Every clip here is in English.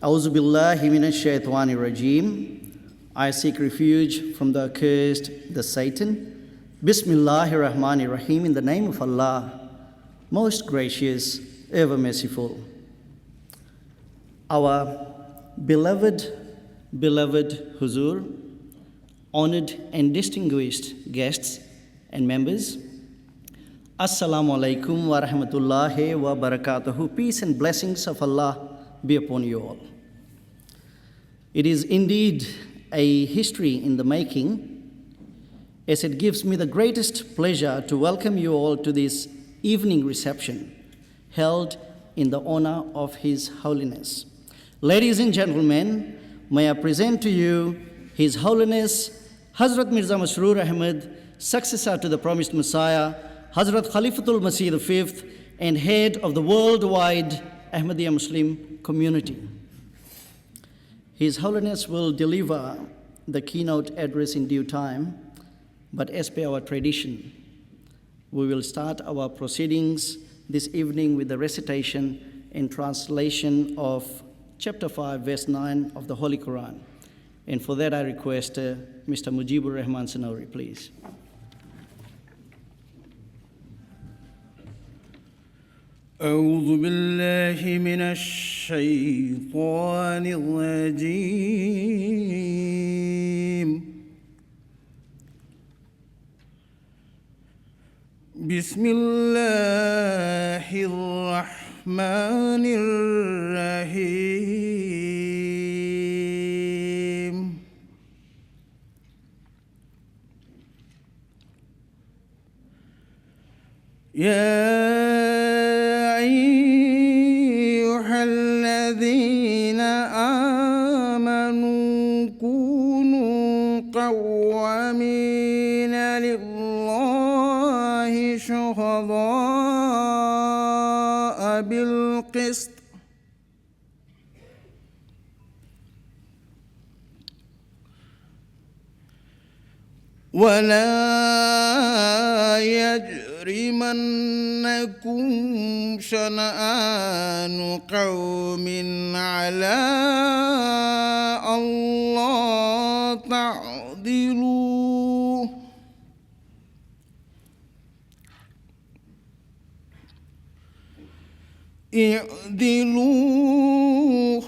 A'udhu billahi minash shaitani rajim. I seek refuge from the accursed, the Satan. Bismillahir Rahmanir Rahim. In the name of Allah, most gracious, ever merciful. Our beloved Huzoor, honored and distinguished guests and members, Assalamu alaikum wa rahmatullahi wa barakatuhu. Peace and blessings of Allah be upon you all. It is indeed a history in the making, as it gives me the greatest pleasure to welcome you all to this evening reception held in the honor of His Holiness. Ladies and gentlemen, may I present to you His Holiness Hazrat Mirza Masroor Ahmad, successor to the promised Messiah, Hazrat Khalifatul Masih V, and head of the worldwide Ahmadiyya Muslim community. His Holiness will deliver the keynote address in due time, but as per our tradition, we will start our proceedings this evening with the recitation and translation of chapter 5, verse 9 of the Holy Quran. And for that, I request Mr. Mujibur Rahman Sanori, please. أعوذ بالله من الشيطان الرجيم بسم الله الرحمن الرحيم يا أيها الذين آمنوا كونوا قوامين لله شهداء بالقسط ولا يجرمنكم شنآن قوم على ألا تعدلوا اعدلوا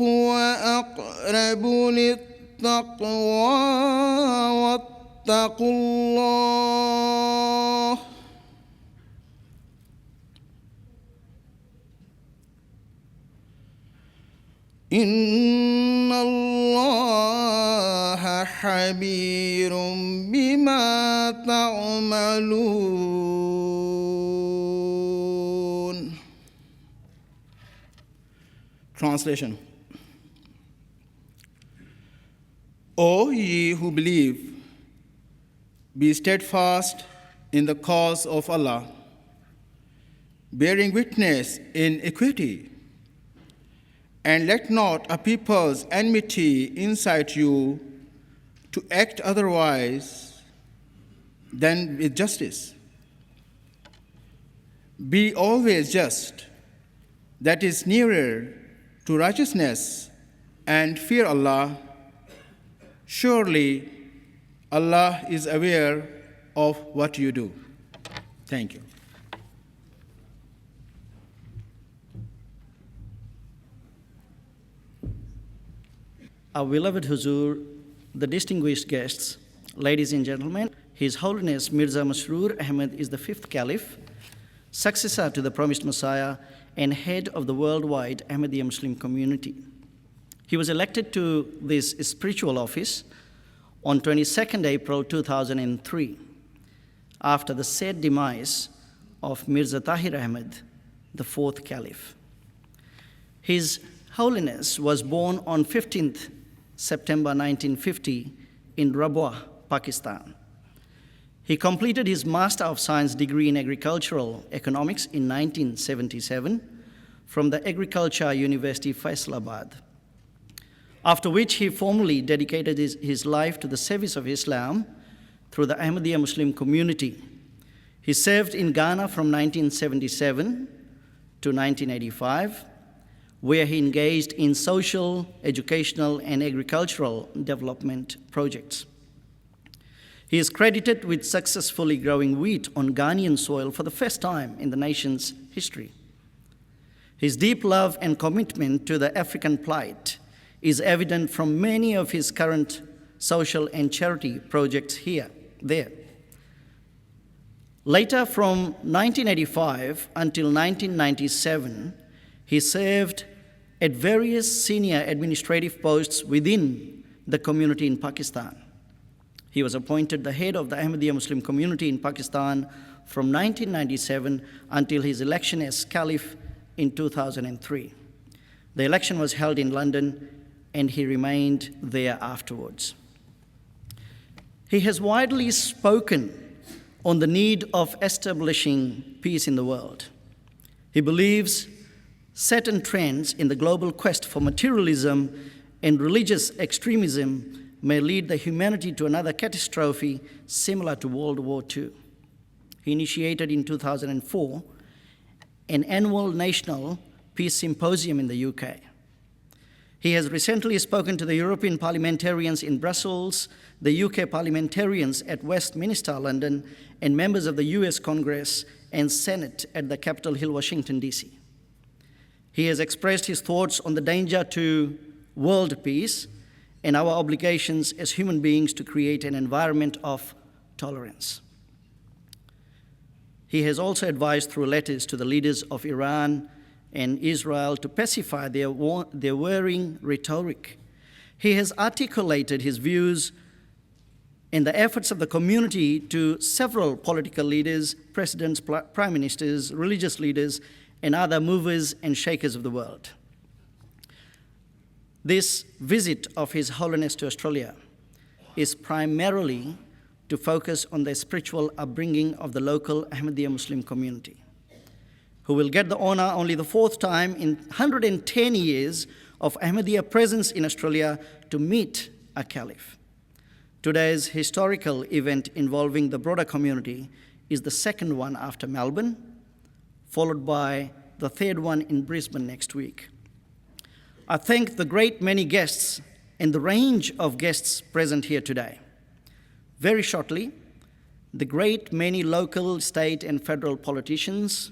هو أقرب للتقوى واتقوا الله إن الله خبير بما تعملون. Translation. O ye who believe, be steadfast in the cause of Allah, bearing witness in equity, and let not a people's enmity incite you to act otherwise than with justice. Be always just, that is nearer to righteousness, and fear Allah. Surely Allah is aware of what you do. Thank you. Our beloved Huzoor, the distinguished guests, ladies and gentlemen, His Holiness Mirza Masroor Ahmad is the 5th Caliph, successor to the promised Messiah, and head of the worldwide Ahmadiyya Muslim community. He was elected to this spiritual office on 22nd April 2003, after the sad demise of Mirza Tahir Ahmad, the 4th Caliph. His Holiness was born on 15th September 1950 in Rabwah, Pakistan. He completed his Master of Science degree in Agricultural Economics in 1977 from the Agriculture University, Faisalabad, after which he formally dedicated his life to the service of Islam through the Ahmadiyya Muslim community. He served in Ghana from 1977 to 1985, where he engaged in social, educational, and agricultural development projects. He is credited with successfully growing wheat on Ghanaian soil for the first time in the nation's history. His deep love and commitment to the African plight is evident from many of his current social and charity projects there. Later, from 1985 until 1997, he served at various senior administrative posts within the community in Pakistan. He was appointed the head of the Ahmadiyya Muslim community in Pakistan from 1997 until his election as Caliph in 2003. The election was held in London, and he remained there afterwards. He has widely spoken on the need of establishing peace in the world. He believes certain trends in the global quest for materialism and religious extremism may lead the humanity to another catastrophe similar to World War II. He initiated in 2004 an annual national peace symposium in the UK. He has recently spoken to the European parliamentarians in Brussels, the UK parliamentarians at Westminster, London, and members of the US Congress and Senate at the Capitol Hill, Washington, D.C. He has expressed his thoughts on the danger to world peace and our obligations as human beings to create an environment of tolerance. He has also advised through letters to the leaders of Iran and Israel to pacify their warring rhetoric. He has articulated his views and the efforts of the community to several political leaders, presidents, prime ministers, religious leaders, and other movers and shakers of the world. This visit of His Holiness to Australia is primarily to focus on the spiritual upbringing of the local Ahmadiyya Muslim community, who will get the honor only the fourth time in 110 years of Ahmadiyya presence in Australia to meet a caliph. Today's historical event involving the broader community is the second one after Melbourne, followed by the third one in Brisbane next week. I thank the great many guests and the range of guests present here today. Very shortly, the great many local, state, and federal politicians,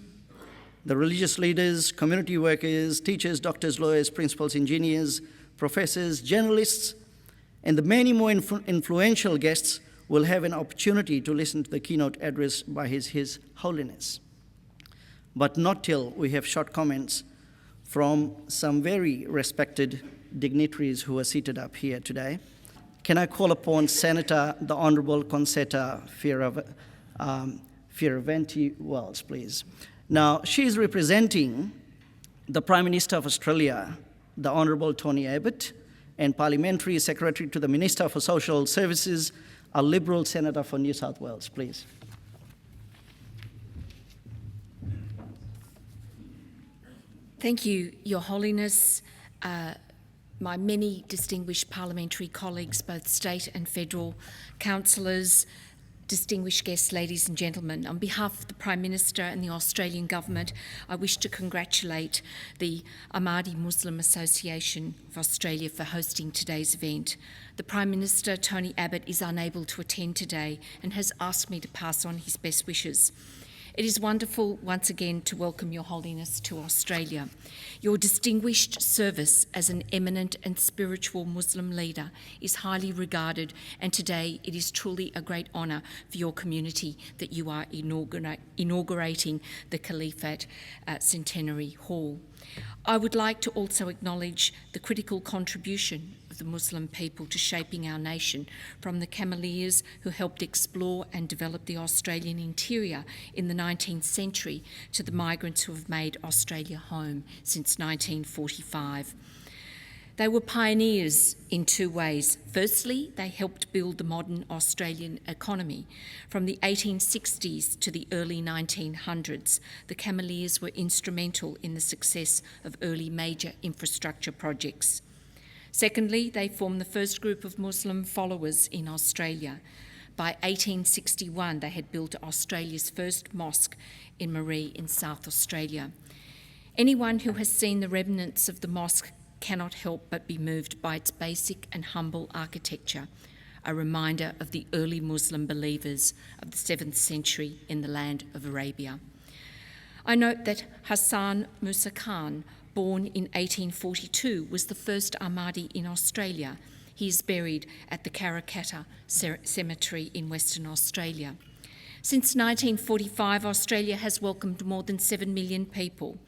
the religious leaders, community workers, teachers, doctors, lawyers, principals, engineers, professors, journalists, and the many more influential guests will have an opportunity to listen to the keynote address by His Holiness. But not till we have short comments from some very respected dignitaries who are seated up here today. Can I call upon Senator, the Honourable Concetta Fierravanti-Wells, please. Now, she is representing the Prime Minister of Australia, the Honourable Tony Abbott, and Parliamentary Secretary to the Minister for Social Services, a Liberal Senator for New South Wales, please. Thank you, Your Holiness, my many distinguished parliamentary colleagues, both state and federal councillors, distinguished guests, ladies and gentlemen. On behalf of the Prime Minister and the Australian Government, I wish to congratulate the Ahmadi Muslim Association of Australia for hosting today's event. The Prime Minister, Tony Abbott, is unable to attend today and has asked me to pass on his best wishes. It is wonderful once again to welcome Your Holiness to Australia. Your distinguished service as an eminent and spiritual Muslim leader is highly regarded, and today it is truly a great honour for your community that you are inaugurating the Caliphate Centenary Hall. I would like to also acknowledge the critical contribution of the Muslim people to shaping our nation, from the Cameliers who helped explore and develop the Australian interior in the 19th century to the migrants who have made Australia home since 1945. They were pioneers in two ways. Firstly, they helped build the modern Australian economy. From the 1860s to the early 1900s, the Cameliers were instrumental in the success of early major infrastructure projects. Secondly, they formed the first group of Muslim followers in Australia. By 1861, they had built Australia's first mosque in Maree in South Australia. Anyone who has seen the remnants of the mosque cannot help but be moved by its basic and humble architecture, a reminder of the early Muslim believers of the 7th century in the land of Arabia. I note that Hassan Musa Khan, born in 1842, was the first Ahmadi in Australia. He is buried at the Karrakatta Cemetery in Western Australia. Since 1945, Australia has welcomed more than 7 million people.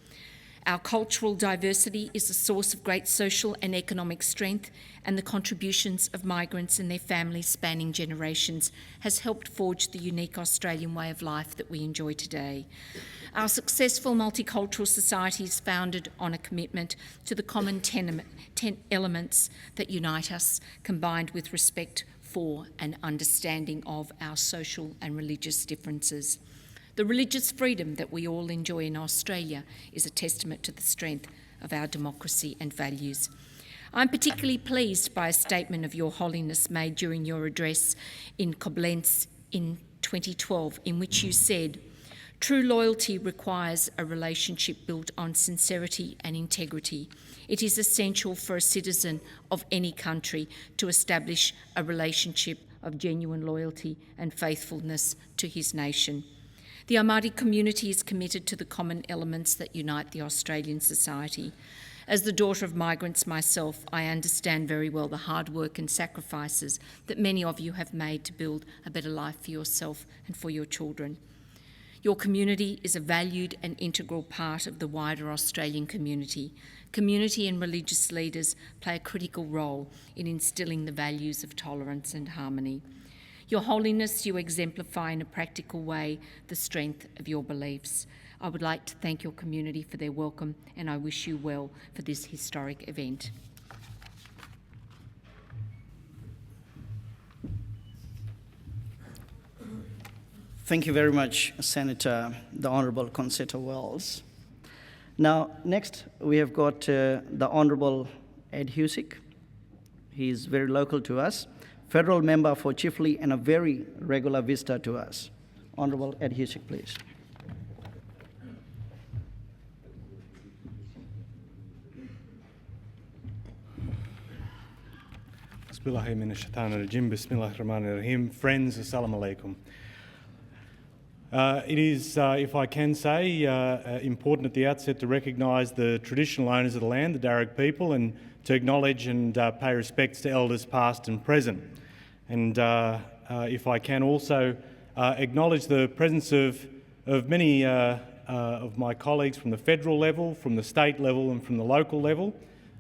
Our cultural diversity is a source of great social and economic strength, and the contributions of migrants and their families spanning generations has helped forge the unique Australian way of life that we enjoy today. Our successful multicultural society is founded on a commitment to the common 10 elements that unite us, combined with respect for and understanding of our social and religious differences. The religious freedom that we all enjoy in Australia is a testament to the strength of our democracy and values. I'm particularly pleased by a statement of Your Holiness made during your address in Koblenz in 2012, in which you said, "True loyalty requires a relationship built on sincerity and integrity. It is essential for a citizen of any country to establish a relationship of genuine loyalty and faithfulness to his nation." The Ahmadi community is committed to the common elements that unite the Australian society. As the daughter of migrants myself, I understand very well the hard work and sacrifices that many of you have made to build a better life for yourself and for your children. Your community is a valued and integral part of the wider Australian community. Community and religious leaders play a critical role in instilling the values of tolerance and harmony. Your Holiness, you exemplify in a practical way the strength of your beliefs. I would like to thank your community for their welcome, and I wish you well for this historic event. Thank you very much, Senator, the Honourable Concetta Wells. Now, next we have got the Honourable Ed Husick. He is very local to us, federal member for Chifley and a very regular visitor to us. Honourable Ed Husick, please. Bismillahirrahmanirrahim. Friends, assalamu alaikum. It is, if I can say, important at the outset to recognise the traditional owners of the land, the Darug people, and to acknowledge and pay respects to elders past and present. And if I can also acknowledge the presence of many of my colleagues from the federal level, from the state level and from the local level.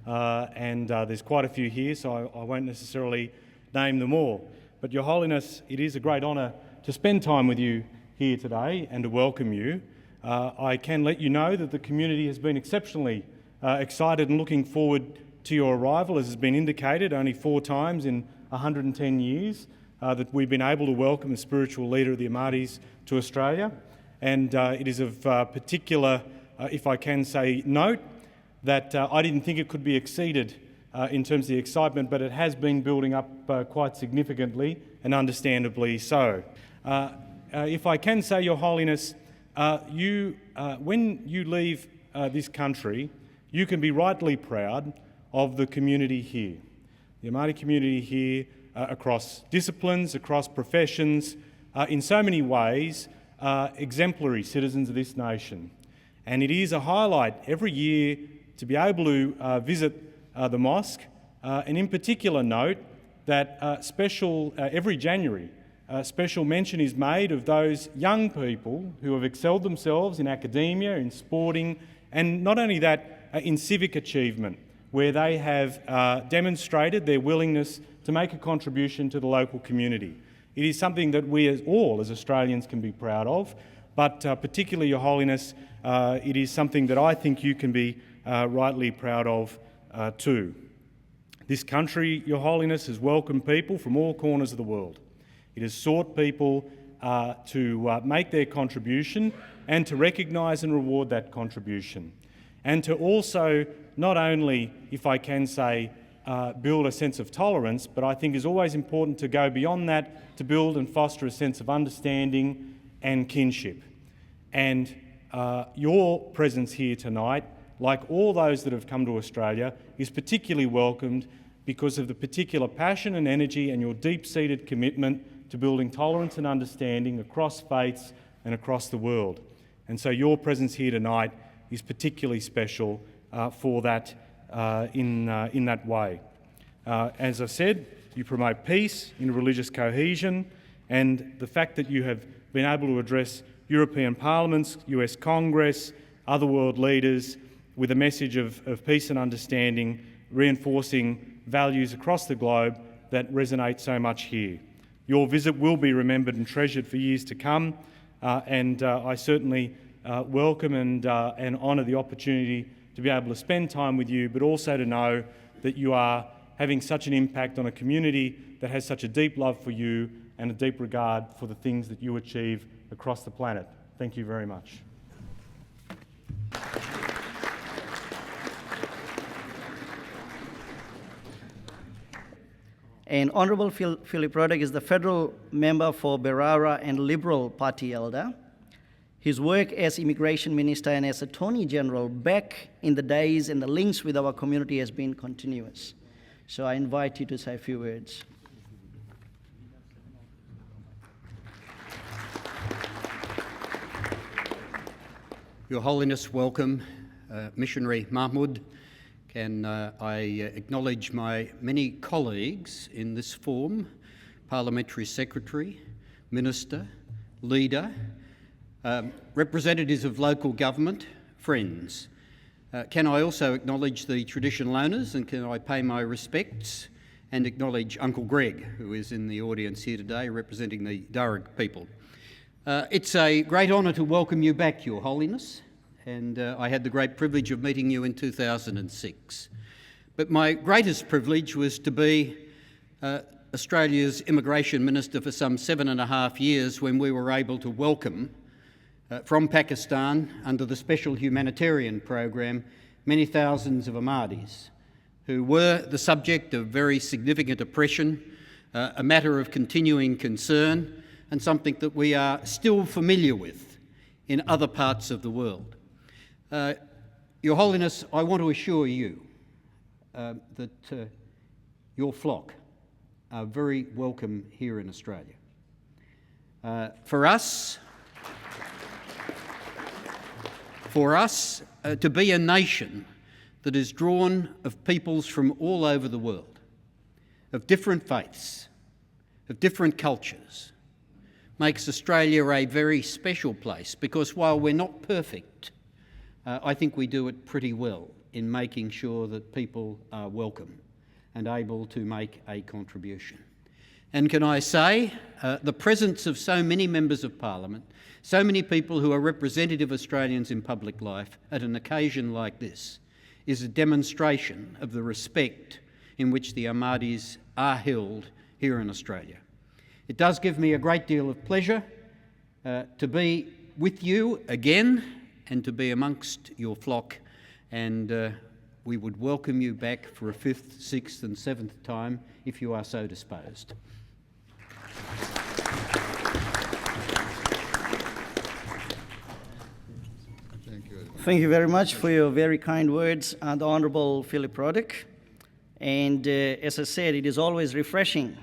And there's quite a few here, so I won't necessarily name them all. But Your Holiness, it is a great honour to spend time with you here today and to welcome you. I can let you know that the community has been exceptionally excited and looking forward to your arrival, as has been indicated only 4 times in 110 years that we've been able to welcome a spiritual leader of the Ahmadis to Australia. And it is of particular, if I can say, note that I didn't think it could be exceeded in terms of the excitement, but it has been building up quite significantly and understandably so. If I can say, Your Holiness, when you leave this country, you can be rightly proud of the community here. The Ahmadi community here, across disciplines, across professions, in so many ways, are exemplary citizens of this nation. And it is a highlight every year to be able to visit the mosque, and in particular note that every January, special mention is made of those young people who have excelled themselves in academia, in sporting, and not only that, in civic achievement, where they have demonstrated their willingness to make a contribution to the local community. It is something that we all as Australians can be proud of, but particularly, Your Holiness, it is something that I think you can be rightly proud of too. This country, Your Holiness, has welcomed people from all corners of the world. It has sought people to make their contribution and to recognise and reward that contribution. And to also not only, if I can say, build a sense of tolerance, but I think is always important to go beyond that to build and foster a sense of understanding and kinship. And your presence here tonight like all those that have come to Australia, is particularly welcomed because of the particular passion and energy and your deep-seated commitment to building tolerance and understanding across faiths and across the world. And so your presence here tonight is particularly special for that in that way. As I said, you promote peace, interreligious cohesion, and the fact that you have been able to address European parliaments, US Congress, other world leaders with a message of peace and understanding, reinforcing values across the globe that resonate so much here. Your visit will be remembered and treasured for years to come, and I certainly welcome and honour the opportunity to be able to spend time with you, but also to know that you are having such an impact on a community that has such a deep love for you and a deep regard for the things that you achieve across the planet. Thank you very much. And Honourable Philip Roddick is the federal member for Berara and Liberal Party elder. His work as Immigration Minister and as Attorney General back in the days and the links with our community has been continuous. So I invite you to say a few words. Your Holiness, welcome. Missionary Mahmood, can I acknowledge my many colleagues in this form, Parliamentary Secretary, Minister, Leader, representatives of local government, friends. Can I also acknowledge the traditional owners, and can I pay my respects and acknowledge Uncle Greg, who is in the audience here today representing the Darug people. It's a great honour to welcome you back, Your Holiness, and I had the great privilege of meeting you in 2006. But my greatest privilege was to be Australia's Immigration Minister for some 7.5 years when we were able to welcome from Pakistan, under the Special Humanitarian Program, many thousands of Ahmadis who were the subject of very significant oppression, a matter of continuing concern, and something that we are still familiar with in other parts of the world. Your Holiness, I want to assure you that your flock are very welcome here in Australia. For us to be a nation that is drawn of peoples from all over the world, of different faiths, of different cultures, makes Australia a very special place, because while we're not perfect, I think we do it pretty well in making sure that people are welcome and able to make a contribution. And can I say, the presence of so many members of Parliament, so many people who are representative Australians in public life at an occasion like this, is a demonstration of the respect in which the Ahmadis are held here in Australia. It does give me a great deal of pleasure to be with you again and to be amongst your flock, and we would welcome you back for a 5th, 6th and 7th time if you are so disposed. Thank you very much for your very kind words, the Honourable Philip Roddick. And as I said, it is always refreshing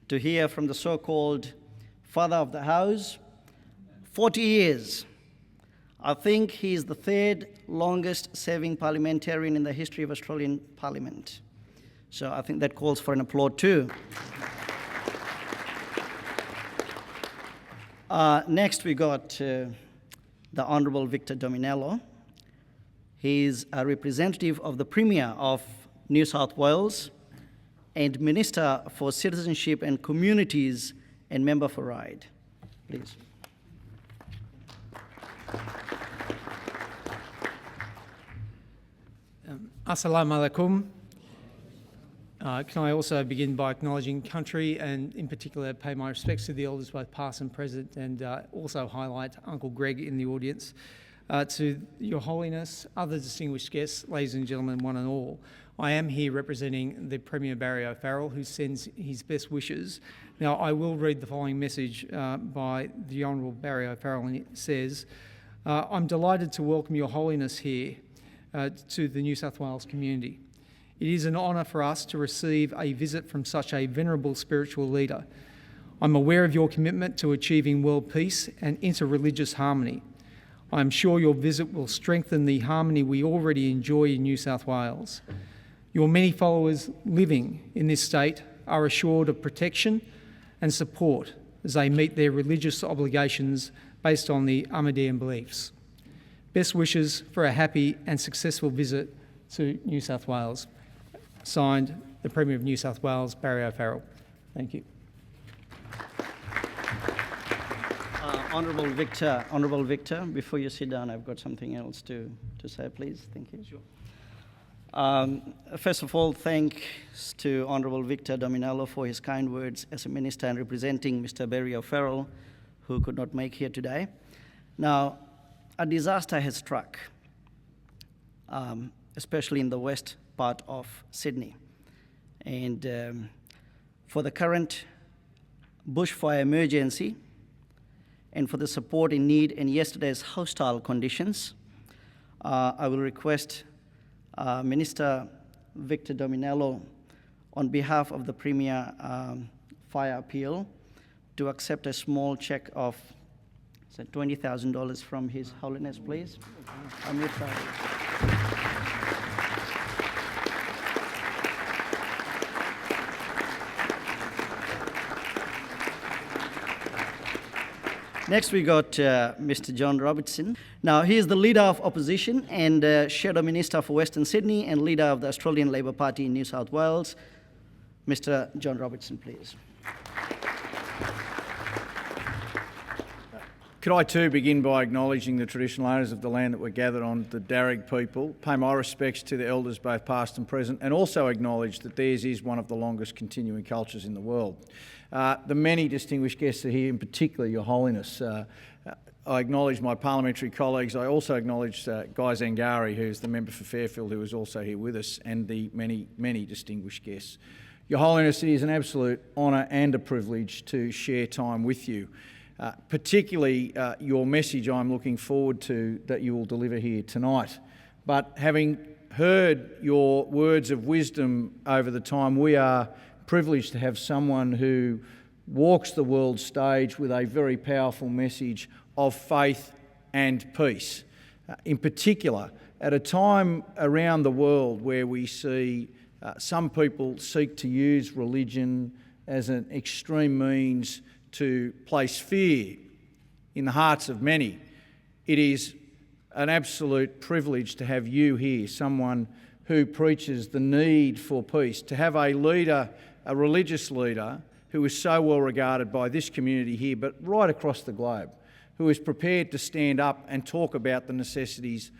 to hear from the so-called father of the house. 40 years. I think he is the 3rd longest serving parliamentarian in the history of Australian Parliament. So I think that calls for an applaud too. Next we got the Honourable Victor Dominello. He is a representative of the Premier of New South Wales and Minister for Citizenship and Communities and member for Ryde. Please. Assalamu alaikum. Can I also begin by acknowledging country and in particular pay my respects to the elders both past and present, and also highlight Uncle Greg in the audience. To Your Holiness, other distinguished guests, ladies and gentlemen, one and all, I am here representing the Premier Barry O'Farrell, who sends his best wishes. Now, I will read the following message by the Honourable Barry O'Farrell, and it says, I'm delighted to welcome Your Holiness here to the New South Wales community. It is an honour for us to receive a visit from such a venerable spiritual leader. I'm aware of your commitment to achieving world peace and inter-religious harmony. I am sure your visit will strengthen the harmony we already enjoy in New South Wales. Your many followers living in this state are assured of protection and support as they meet their religious obligations based on the Ahmadiyya beliefs. Best wishes for a happy and successful visit to New South Wales. Signed, the Premier of New South Wales, Barry O'Farrell. Thank you. Honourable Victor, before you sit down, I've got something else to say, please. Thank you. Sure. First of all, thanks to Honourable Victor Dominello for his kind words as a minister and representing Mr. Barry O'Farrell, who could not make here today. Now, a disaster has struck, especially in the west part of Sydney. And for the current bushfire emergency, and for the support in need in yesterday's hostile conditions, I will request Minister Victor Dominello, on behalf of the Premier Fire Appeal, to accept a small cheque of $20,000 from His Holiness, please. Next, we got Mr. John Robertson. Now, he is the Leader of Opposition and Shadow Minister for Western Sydney and Leader of the Australian Labor Party in New South Wales. Mr. John Robertson, please. Could I too begin by acknowledging the traditional owners of the land that we're gathered on, the Darug people, pay my respects to the elders both past and present, and also acknowledge that theirs is one of the longest continuing cultures in the world. The many distinguished guests are here, in particular Your Holiness. I acknowledge my parliamentary colleagues. I also acknowledge Guy Zangari, who's the member for Fairfield, who is also here with us, and the many, many distinguished guests. Your Holiness, it is an absolute honour and a privilege to share time with you. Particularly your message I'm looking forward to that you will deliver here tonight. But having heard your words of wisdom over the time, we are privileged to have someone who walks the world stage with a very powerful message of faith and peace. In particular, at a time around the world where we see some people seek to use religion as an extreme means to place fear in the hearts of many, it is an absolute privilege to have you here, someone who preaches the need for peace, to have a leader, a religious leader, who is so well regarded by this community here, but right across the globe, who is prepared to stand up and talk about the necessities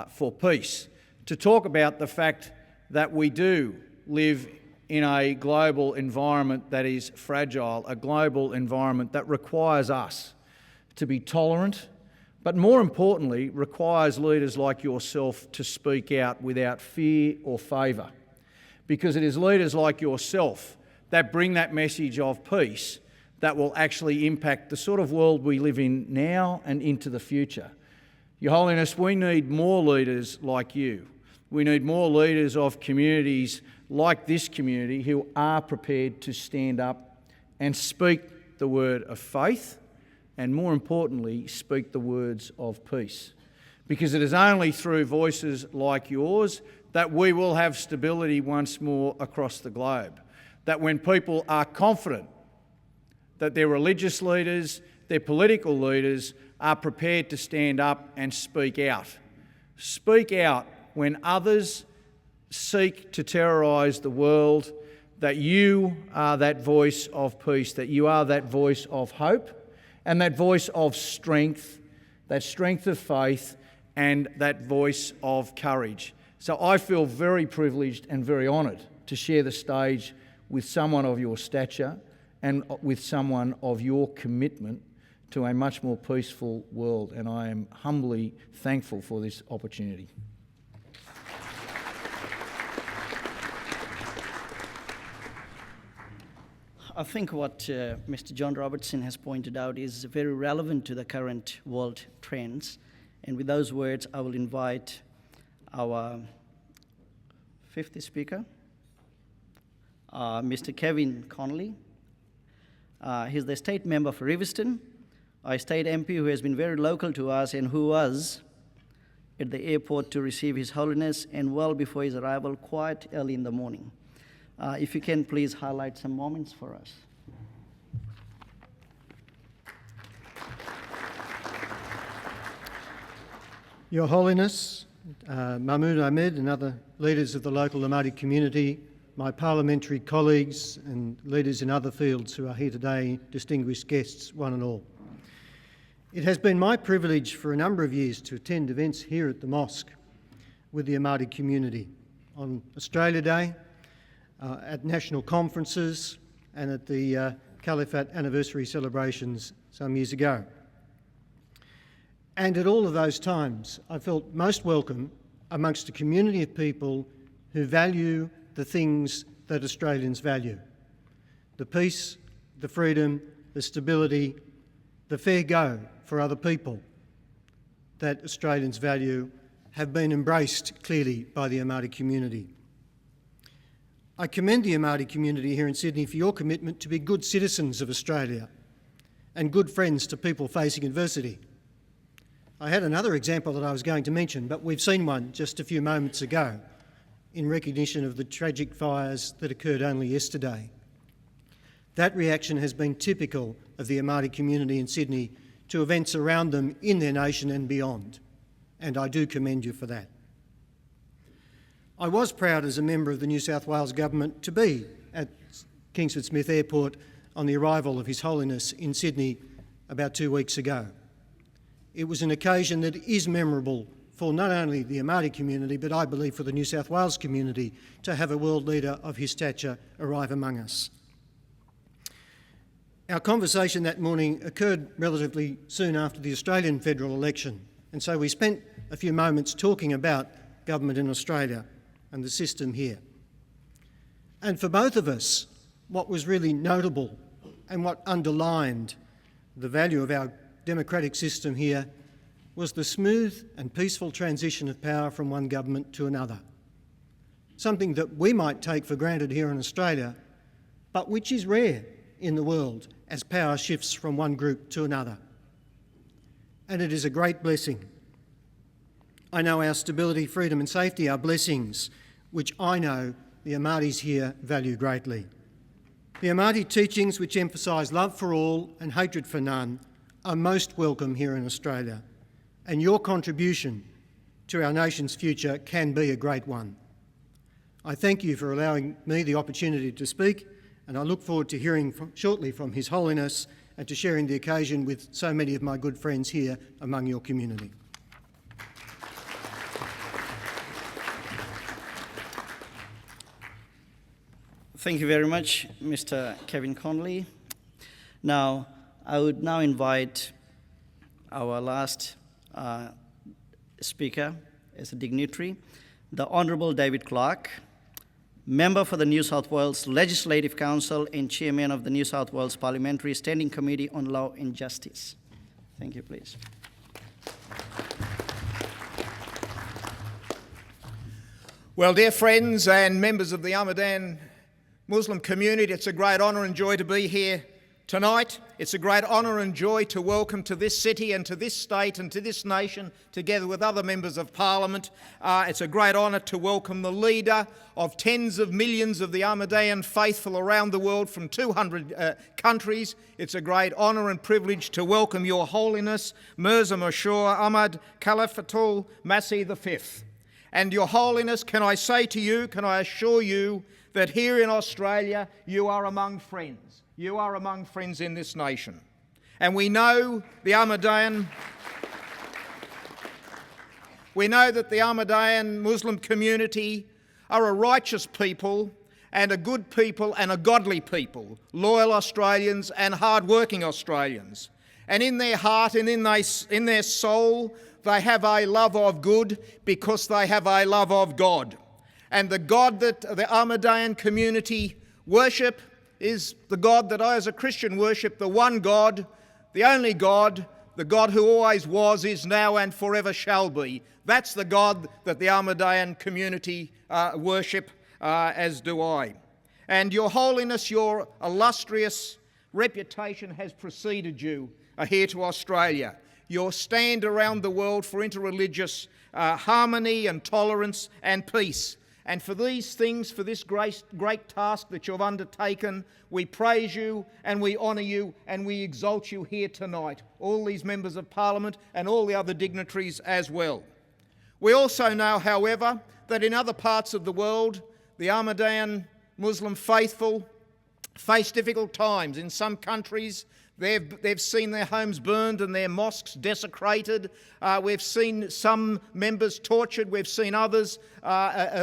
for peace, to talk about the fact that we do live in a global environment that is fragile, a global environment that requires us to be tolerant, but more importantly, requires leaders like yourself to speak out without fear or favour. Because it is leaders like yourself that bring that message of peace that will actually impact the sort of world we live in now and into the future. Your Holiness, we need more leaders like you. We need more leaders of communities like this community who are prepared to stand up and speak the word of faith and, more importantly, speak the words of peace. Because it is only through voices like yours that we will have stability once more across the globe. That when people are confident that their religious leaders, their political leaders are prepared to stand up and speak out. Speak out when others seek to terrorise the world, that you are that voice of peace, that you are that voice of hope and that voice of strength, that strength of faith and that voice of courage. So I feel very privileged and very honoured to share the stage with someone of your stature and with someone of your commitment to a much more peaceful world, and I am humbly thankful for this opportunity. I think what Mr. John Robertson has pointed out is very relevant to the current world trends. And with those words, I will invite our fifth speaker, Mr. Kevin Connolly. He's the state member for Riverstone, a state MP who has been very local to us and who was at the airport to receive His Holiness and well before his arrival, quite early in the morning. If you can please highlight some moments for us. Your Holiness, Mahmood Ahmed and other leaders of the local Ahmadi community, my parliamentary colleagues and leaders in other fields who are here today, distinguished guests, one and all. It has been my privilege for a number of years to attend events here at the mosque with the Ahmadi community on Australia Day, at national conferences and at the Caliphate anniversary celebrations some years ago. And at all of those times, I felt most welcome amongst a community of people who value the things that Australians value: the peace, the freedom, the stability, the fair go for other people that Australians value have been embraced clearly by the Ahmadi community. I commend the Ahmadi community here in Sydney for your commitment to be good citizens of Australia and good friends to people facing adversity. I had another example that I was going to mention, but we've seen one just a few moments ago in recognition of the tragic fires that occurred only yesterday. That reaction has been typical of the Ahmadi community in Sydney to events around them in their nation and beyond, and I do commend you for that. I was proud as a member of the New South Wales Government to be at Kingsford Smith Airport on the arrival of His Holiness in Sydney about 2 weeks ago. It was an occasion that is memorable for not only the Ahmadi community, but I believe for the New South Wales community to have a world leader of his stature arrive among us. Our conversation that morning occurred relatively soon after the Australian federal election, and so we spent a few moments talking about government in Australia and the system here. And for both of us, what was really notable and what underlined the value of our democratic system here was the smooth and peaceful transition of power from one government to another. Something that we might take for granted here in Australia, but which is rare in the world as power shifts from one group to another. And it is a great blessing. I know our stability, freedom and safety are blessings which I know the Ahmadis here value greatly. The Ahmadi teachings, which emphasise love for all and hatred for none, are most welcome here in Australia, and your contribution to our nation's future can be a great one. I thank you for allowing me the opportunity to speak, and I look forward to hearing shortly from His Holiness and to sharing the occasion with so many of my good friends here among your community. Thank you very much, Mr. Kevin Connolly. Now, I would now invite our last speaker as a dignitary, the Honourable David Clark, Member for the New South Wales Legislative Council and Chairman of the New South Wales Parliamentary Standing Committee on Law and Justice. Thank you, please. Well, dear friends and members of the Ahmadiyya Muslim community, it's a great honour and joy to be here tonight. It's a great honour and joy to welcome to this city and to this state and to this nation, together with other members of Parliament. It's a great honour to welcome the leader of tens of millions of the Ahmadiyyan faithful around the world from 200 countries. It's a great honour and privilege to welcome Your Holiness, Mirza Masroor Ahmad Khalifatul Masih V. And Your Holiness, can I say to you, can I assure you that here in Australia you are among friends. You are among friends in this nation. And we know that the Ahmadiyyan Muslim community are a righteous people and a good people and a godly people, loyal Australians and hard-working Australians. And in their heart and in their soul, they have a love of good because they have a love of God. And the God that the Ahmadiyyan community worship is the God that I as a Christian worship, the one God, the only God, the God who always was, is now and forever shall be. That's the God that the Ahmadiyyan community worship, as do I. And Your Holiness, your illustrious reputation has preceded you here to Australia. Your stand around the world for interreligious harmony and tolerance and peace. And for these things, for this great task that you've undertaken, we praise you and we honour you and we exalt you here tonight, all these members of Parliament and all the other dignitaries as well. We also know, however, that in other parts of the world, the Ahmadiyyan Muslim faithful face difficult times. In some countries, they've seen their homes burned and their mosques desecrated. We've seen some members tortured. We've seen others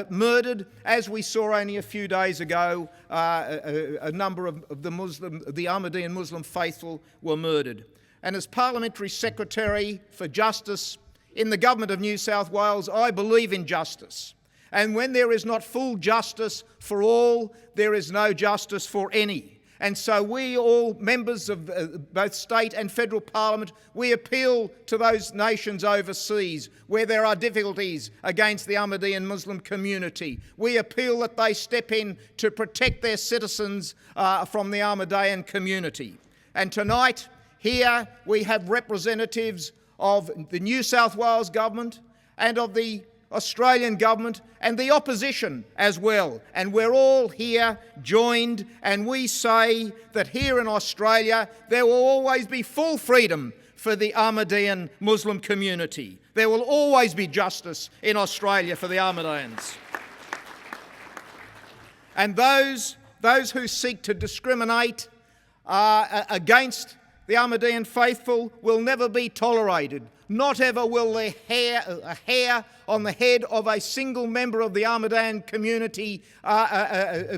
murdered. As we saw only a few days ago, a number of the Ahmadiyyan Muslim faithful were murdered. And as Parliamentary Secretary for Justice in the Government of New South Wales, I believe in justice. And when there is not full justice for all, there is no justice for any. And so we all, members of both state and federal parliament, we appeal to those nations overseas where there are difficulties against the Ahmadiyyan Muslim community. We appeal that they step in to protect their citizens from the Ahmadiyyan community. And tonight, here we have representatives of the New South Wales government and of the Australian government and the opposition as well. And we're all here joined, and we say that here in Australia there will always be full freedom for the Ahmadiyyan Muslim community. There will always be justice in Australia for the Ahmadiyyans. And those who seek to discriminate against the Ahmadiyyan faithful will never be tolerated. Not ever will a hair on the head of a single member of the Ahmadiyyan community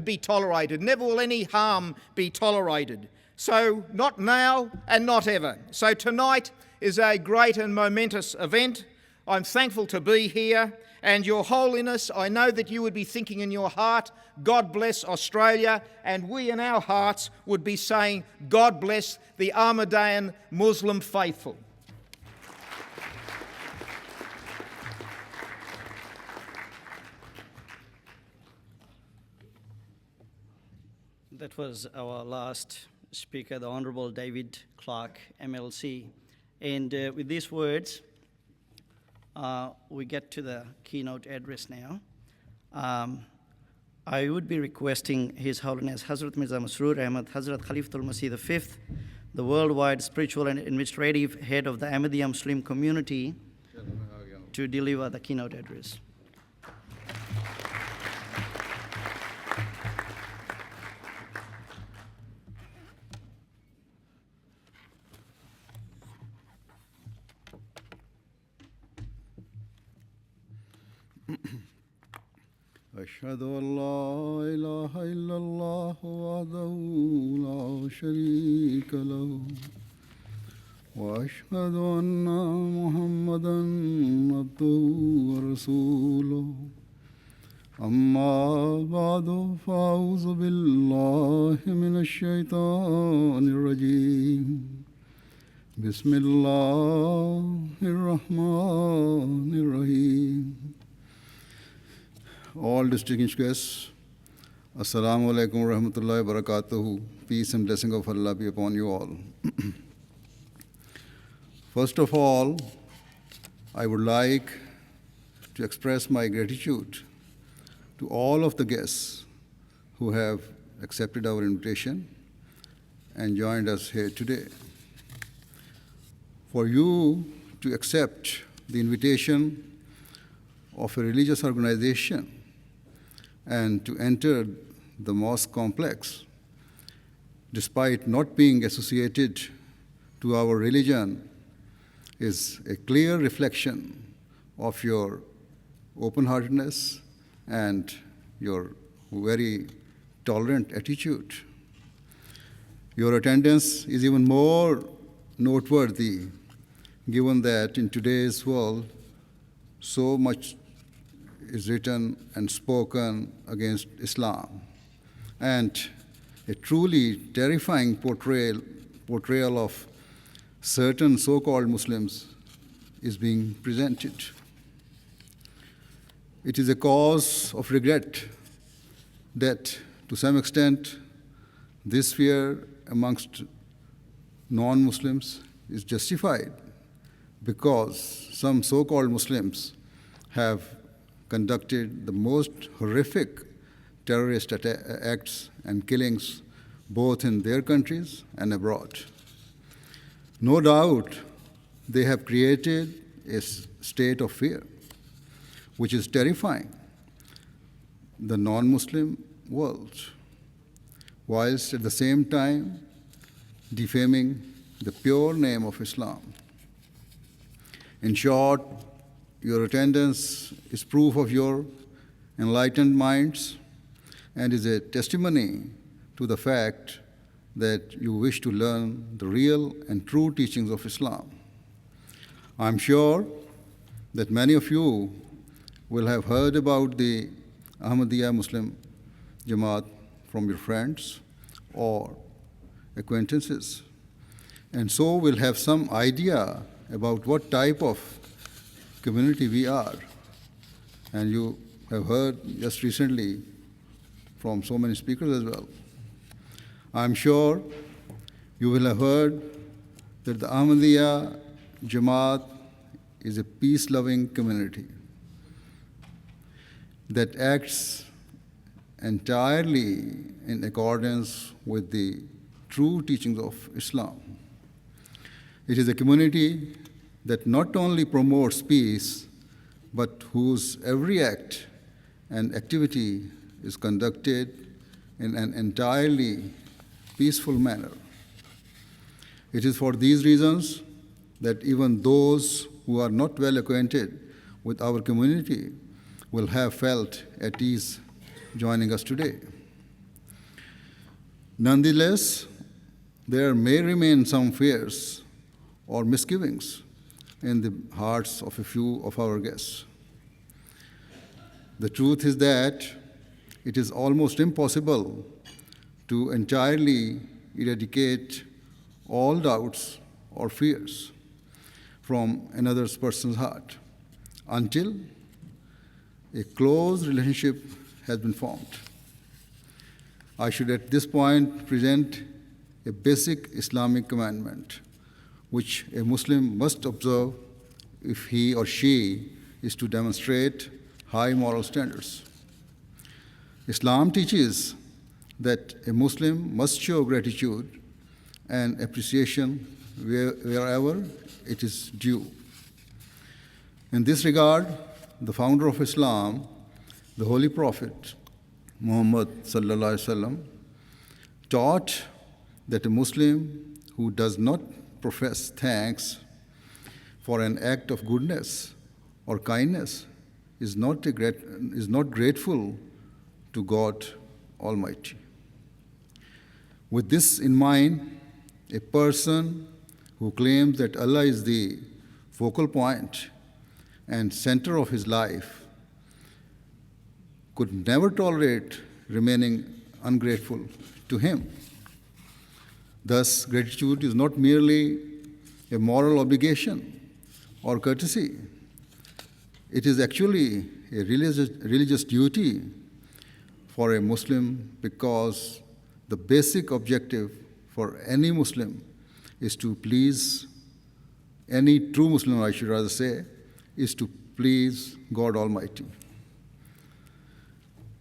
be tolerated. Never will any harm be tolerated. So not now and not ever. So tonight is a great and momentous event. I'm thankful to be here. And Your Holiness, I know that you would be thinking in your heart, God bless Australia, and we in our hearts would be saying, God bless the Ahmadiyyan Muslim faithful. That was our last speaker, the Honourable David Clark, MLC. And with these words, we get to the keynote address now. I would be requesting His Holiness Hazrat Mirza Masroor Ahmad, Hazrat Khalifatul Masih V, the worldwide spiritual and administrative head of the Ahmadiyya Muslim community, to deliver the keynote address. أشهد أن لا إله إلا الله وحده لا شريك له وأشهد أن محمدا عبده ورسوله أما بعد فأعوذ بالله من الشيطان الرجيم بسم الله الرحمن الرحيم. All distinguished guests, Assalamu alaikum wa rahmatullahi wa barakatuhu. Peace and blessing of Allah be upon you all. First of all, I would like to express my gratitude to all of the guests who have accepted our invitation and joined us here today. For you to accept the invitation of a religious organization and to enter the mosque complex, despite not being associated to our religion, is a clear reflection of your open-heartedness and your very tolerant attitude. Your attendance is even more noteworthy given that in today's world so much is written and spoken against Islam, and a truly terrifying portrayal of certain so-called Muslims is being presented. It is a cause of regret that, to some extent, this fear amongst non-Muslims is justified because some so-called Muslims have conducted the most horrific terrorist acts and killings both in their countries and abroad. No doubt they have created a state of fear which is terrifying the non-Muslim world, whilst at the same time defaming the pure name of Islam. In short, your attendance is proof of your enlightened minds and is a testimony to the fact that you wish to learn the real and true teachings of Islam. I'm sure that many of you will have heard about the Ahmadiyya Muslim Jamaat from your friends or acquaintances, and so will have some idea about what type of community we are. And you have heard just recently from so many speakers as well. I'm sure you will have heard that the Ahmadiyya Jamaat is a peace-loving community that acts entirely in accordance with the true teachings of Islam. It is a community that not only promotes peace, but whose every act and activity is conducted in an entirely peaceful manner. It is for these reasons that even those who are not well acquainted with our community will have felt at ease joining us today. Nonetheless, there may remain some fears or misgivings in the hearts of a few of our guests. The truth is that it is almost impossible to entirely eradicate all doubts or fears from another person's heart until a close relationship has been formed. I should at this point present a basic Islamic commandment which a Muslim must observe if he or she is to demonstrate high moral standards. Islam teaches that a Muslim must show gratitude and appreciation wherever it is due. In this regard, the founder of Islam, the Holy Prophet Muhammad sallallahu alaihi wasallam, taught that a Muslim who does not profess thanks for an act of goodness or kindness is not grateful to God Almighty. With this in mind, a person who claims that Allah is the focal point and center of his life could never tolerate remaining ungrateful to him. Thus, gratitude is not merely a moral obligation or courtesy. It is actually a religious duty for a Muslim, because the basic objective for any Muslim is to please, any true Muslim, I should rather say, is to please God Almighty.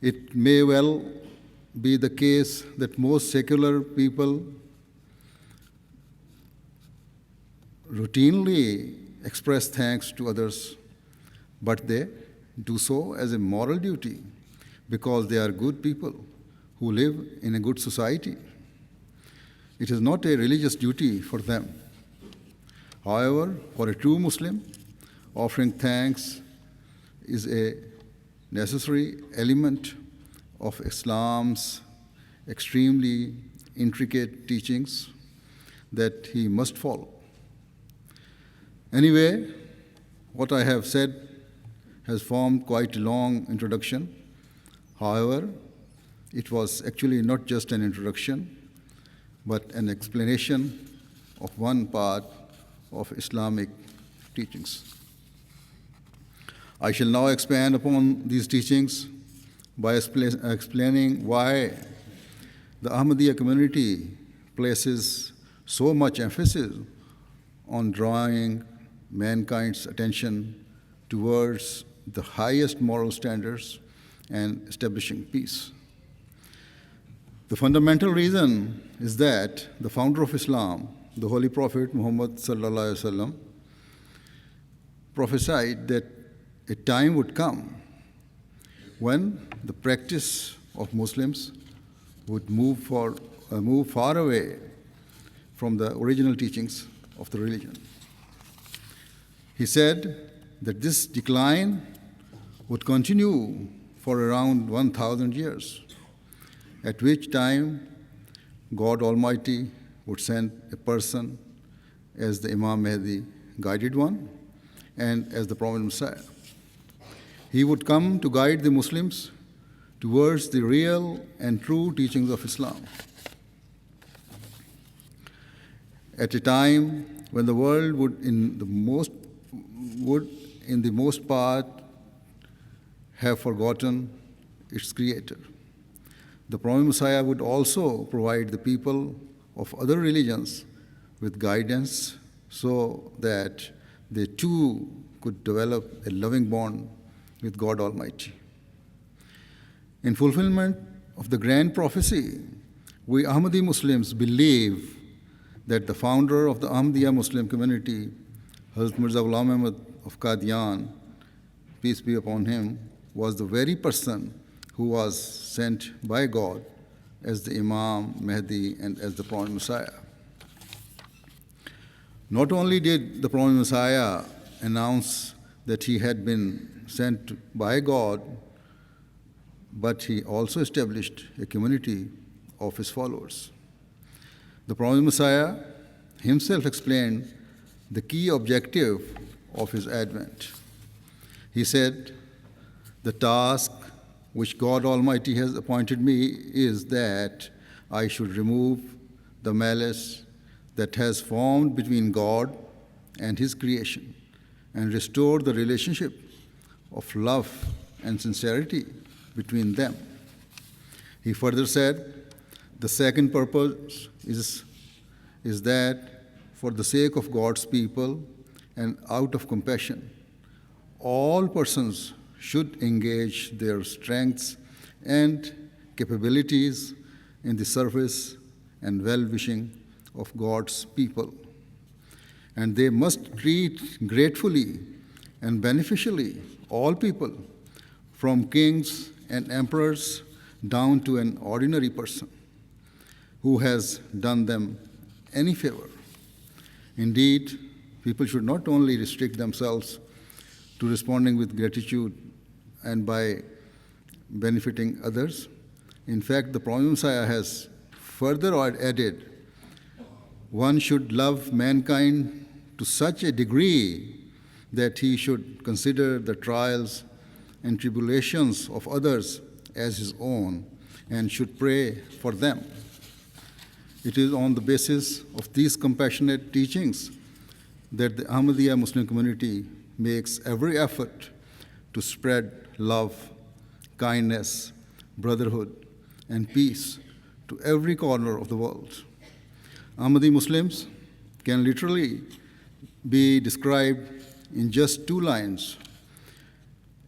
It may well be the case that most secular people routinely express thanks to others, but they do so as a moral duty because they are good people who live in a good society. It is not a religious duty for them. However, for a true Muslim, offering thanks is a necessary element of Islam's extremely intricate teachings that he must follow. Anyway, what I have said has formed quite a long introduction. However, it was actually not just an introduction, but an explanation of one part of Islamic teachings. I shall now expand upon these teachings by explaining why the Ahmadiyya community places so much emphasis on drawing mankind's attention towards the highest moral standards and establishing peace. The fundamental reason is that the founder of Islam, the Holy Prophet Muhammad sallallahu alaihi wasallam, prophesied that a time would come when the practice of Muslims would move far away from the original teachings of the religion. He said that this decline would continue for around 1,000 years, at which time God Almighty would send a person as the Imam Mahdi, guided one, and as the Prophet Messiah. He would come to guide the Muslims towards the real and true teachings of Islam. At a time when the world would in the most part have forgotten its creator. The Prophet Messiah would also provide the people of other religions with guidance so that they too could develop a loving bond with God Almighty. In fulfillment of the grand prophecy, we Ahmadi Muslims believe that the founder of the Ahmadiyya Muslim community, Hazrat Mirza Ghulam Ahmad of Qadian, peace be upon him, was the very person who was sent by God as the Imam Mahdi and as the Prophet Messiah. Not only did the Prophet Messiah announce that he had been sent by God, but he also established a community of his followers. The Prophet Messiah himself explained the key objective of his advent. He said, "The task which God Almighty has appointed me is that I should remove the malice that has formed between God and His creation and restore the relationship of love and sincerity between them." He further said, "The second purpose is that for the sake of God's people and out of compassion, all persons should engage their strengths and capabilities in the service and well-wishing of God's people. And they must treat gratefully and beneficially all people, from kings and emperors down to an ordinary person who has done them any favor. Indeed, people should not only restrict themselves to responding with gratitude and by benefiting others. In fact, the Prophet Messiah has further added, one should love mankind to such a degree that he should consider the trials and tribulations of others as his own and should pray for them. It is on the basis of these compassionate teachings that the Ahmadiyya Muslim community makes every effort to spread love, kindness, brotherhood, and peace to every corner of the world. Ahmadi Muslims can literally be described in just 2 lines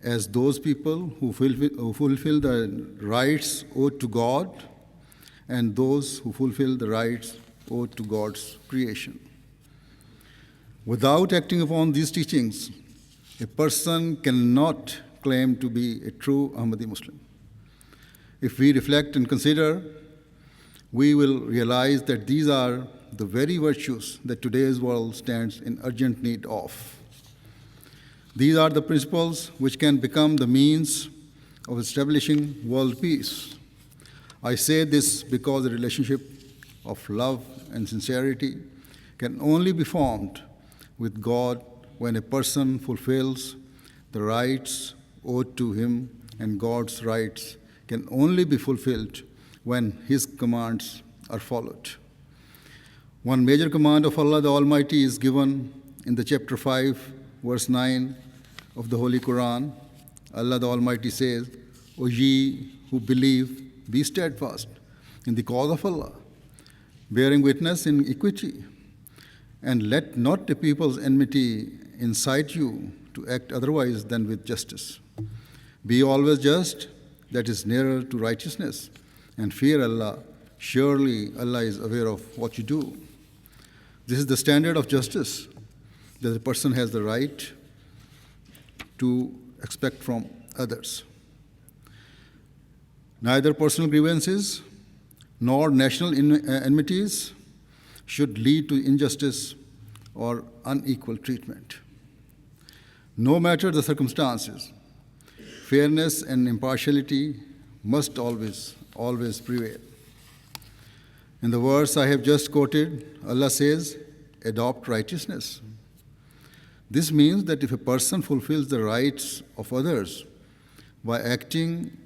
as those people who fulfill the rights owed to God and those who fulfill the rights owed to God's creation. Without acting upon these teachings, a person cannot claim to be a true Ahmadi Muslim. If we reflect and consider, we will realize that these are the very virtues that today's world stands in urgent need of. These are the principles which can become the means of establishing world peace. I say this because the relationship of love and sincerity can only be formed with God when a person fulfills the rights owed to him, and God's rights can only be fulfilled when His commands are followed. One major command of Allah the Almighty is given in the chapter 5, verse 9 of the Holy Quran. Allah the Almighty says, O ye who believe, be steadfast in the cause of Allah, bearing witness in equity, and let not the people's enmity incite you to act otherwise than with justice. Be always just, that is nearer to righteousness, and fear Allah. Surely Allah is aware of what you do. This is the standard of justice that a person has the right to expect from others. Neither personal grievances nor national enmities should lead to injustice or unequal treatment. No matter the circumstances, fairness and impartiality must always prevail. In the verse I have just quoted, Allah says, adopt righteousness. This means that if a person fulfills the rights of others by acting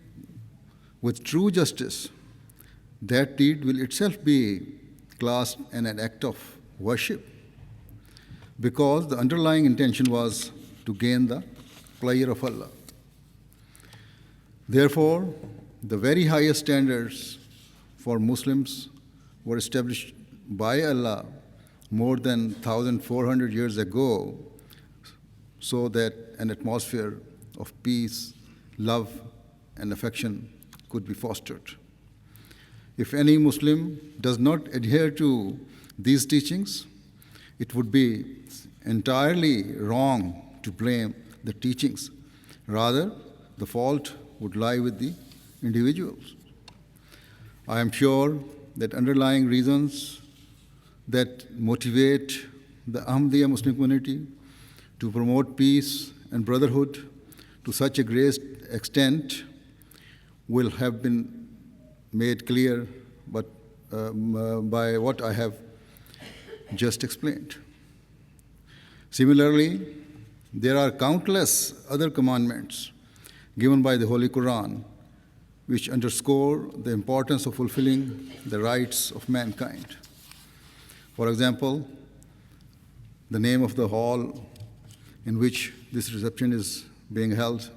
with true justice, that deed will itself be classed as an act of worship, because the underlying intention was to gain the pleasure of Allah. Therefore, the very highest standards for Muslims were established by Allah more than 1,400 years ago, so that an atmosphere of peace, love, and affection could be fostered. If any Muslim does not adhere to these teachings, it would be entirely wrong to blame the teachings. Rather, the fault would lie with the individuals. I am sure that underlying reasons that motivate the Ahmadiyya Muslim community to promote peace and brotherhood to such a great extent will have been made clear by what I have just explained. Similarly, there are countless other commandments given by the Holy Quran which underscore the importance of fulfilling the rights of mankind. For example, the name of the hall in which this reception is being held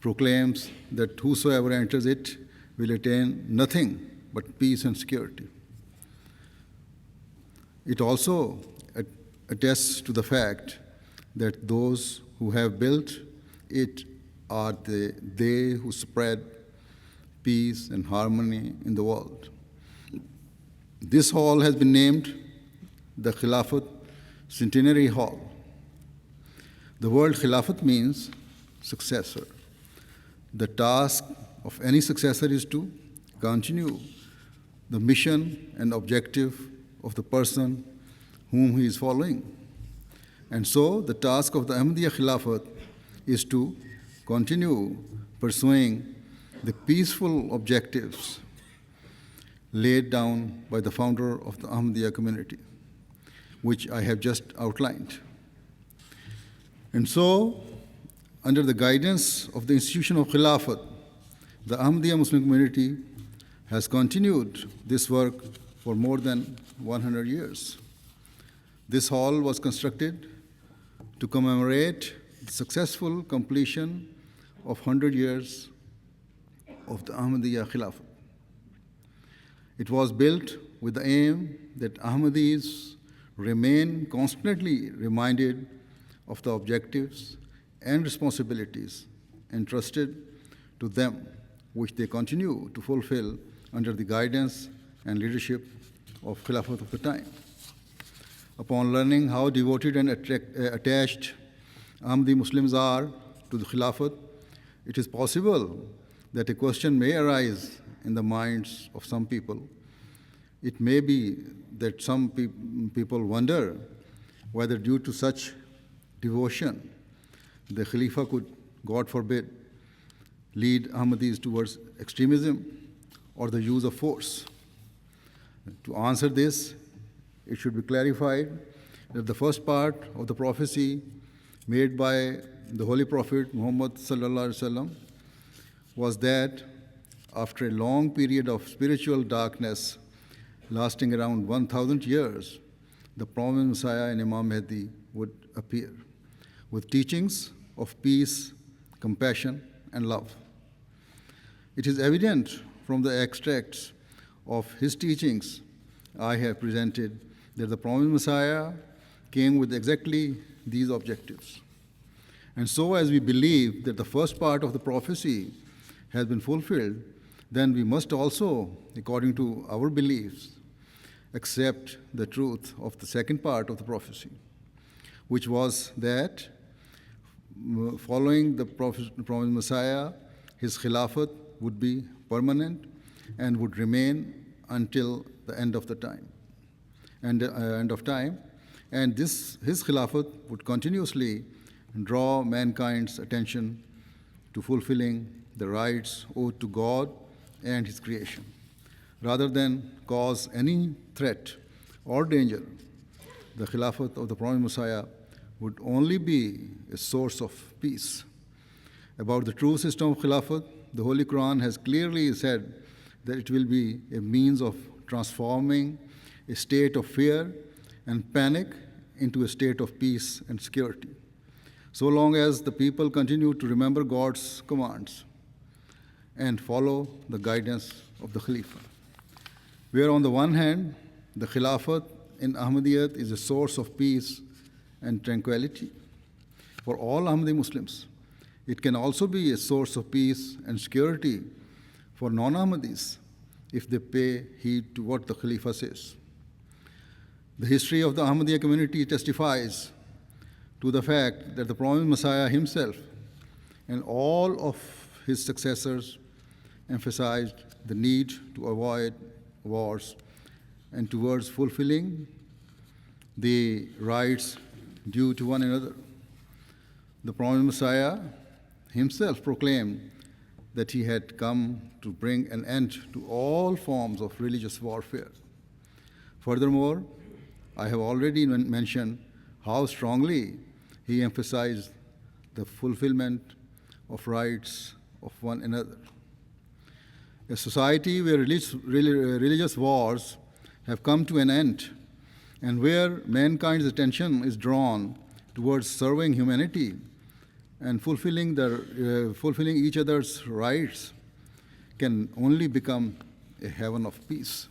proclaims that whosoever enters it will attain nothing but peace and security. It also attests to the fact that those who have built it are they who spread peace and harmony in the world. This hall has been named the Khilafat Centenary Hall. The word Khilafat means successor. The task of any successor is to continue the mission and objective of the person whom he is following. And so the task of the Ahmadiyya Khilafat is to continue pursuing the peaceful objectives laid down by the founder of the Ahmadiyya community, which I have just outlined. And so, under the guidance of the institution of Khilafat, the Ahmadiyya Muslim community has continued this work for more than 100 years. This hall was constructed to commemorate the successful completion of 100 years of the Ahmadiyya Khilafat. It was built with the aim that Ahmadis remain constantly reminded of the objectives and responsibilities entrusted to them, which they continue to fulfill under the guidance and leadership of Khilafat of the time. Upon learning how devoted and attached Ahmadi Muslims are to the Khilafat, it is possible that a question may arise in the minds of some people. It may be that some people wonder whether due to such devotion, the Khalifa could, God forbid, lead Ahmadis towards extremism or the use of force. To answer this, it should be clarified that the first part of the prophecy made by the Holy Prophet Muhammad sallallahu alaihi wasallam was that after a long period of spiritual darkness lasting around 1,000 years, the promised Messiah and Imam Mahdi would appear, with teachings of peace, compassion, and love. It is evident from the extracts of his teachings I have presented that the promised Messiah came with exactly these objectives. And so, as we believe that the first part of the prophecy has been fulfilled, then we must also, according to our beliefs, accept the truth of the second part of the prophecy, which was that following the promised Messiah, his khilafat would be permanent and would remain until the end of the time. And his khilafat would continuously draw mankind's attention to fulfilling the rights owed to God and his creation. Rather than cause any threat or danger, the khilafat of the promised Messiah would only be a source of peace. About the true system of khilafat, the Holy Quran has clearly said that it will be a means of transforming a state of fear and panic into a state of peace and security, so long as the people continue to remember God's commands and follow the guidance of the Khalifa. Where on the one hand, the Khilafat in Ahmadiyya is a source of peace and tranquility for all Ahmadi Muslims, it can also be a source of peace and security for non-Ahmadis if they pay heed to what the Khalifa says. The history of the Ahmadiyya community testifies to the fact that the promised Messiah himself and all of his successors emphasized the need to avoid wars and towards fulfilling the rights due to one another. The promised Messiah himself proclaimed that he had come to bring an end to all forms of religious warfare. Furthermore, I have already mentioned how strongly he emphasized the fulfillment of rights of one another. A society where religious wars have come to an end and where mankind's attention is drawn towards serving humanity and fulfilling each other's rights can only become a heaven of peace.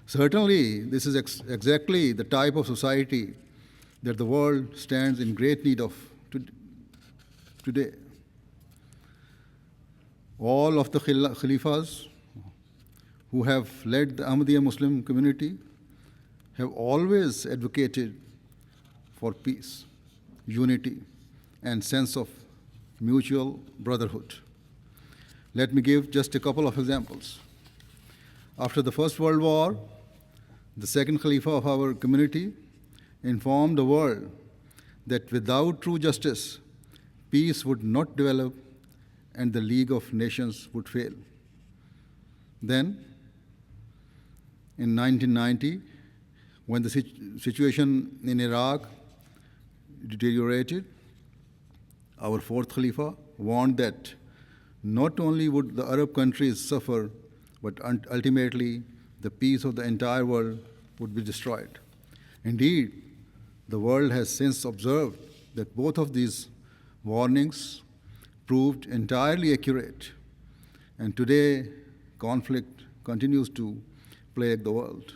Certainly, this is exactly the type of society that the world stands in great need of today. All of the Khalifas who have led the Ahmadiyya Muslim community have always advocated for peace, unity, and sense of mutual brotherhood. Let me give just a couple of examples. After the First World War, the second Khalifa of our community informed the world that without true justice, peace would not develop and the League of Nations would fail. Then, in 1990, when the situation in Iraq deteriorated, our fourth Khalifa warned that not only would the Arab countries suffer, but ultimately the peace of the entire world would be destroyed. Indeed, the world has since observed that both of these warnings proved entirely accurate, and today conflict continues to plague the world.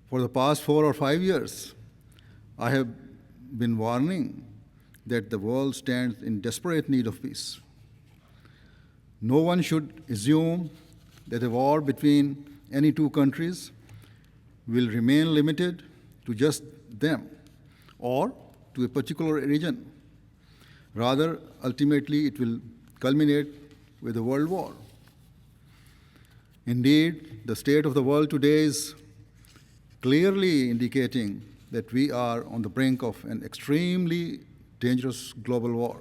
For the past 4 or 5 years, I have been warning that the world stands in desperate need of peace. No one should assume that a war between any two countries will remain limited to just them or to a particular region. Rather, ultimately, it will culminate with a world war. Indeed, the state of the world today is clearly indicating that we are on the brink of an extremely dangerous global war.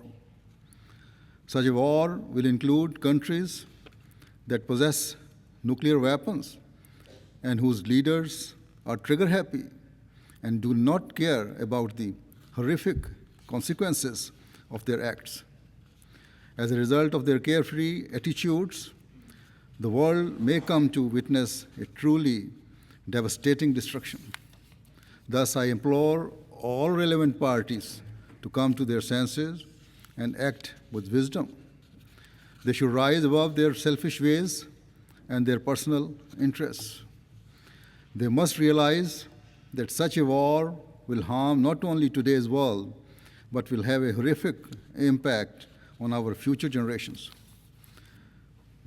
Such a war will include countries that possess nuclear weapons and whose leaders are trigger-happy and do not care about the horrific consequences of their acts. As a result of their carefree attitudes, the world may come to witness a truly devastating destruction. Thus, I implore all relevant parties to come to their senses and act with wisdom. They should rise above their selfish ways and their personal interests. They must realize that such a war will harm not only today's world, but will have a horrific impact on our future generations.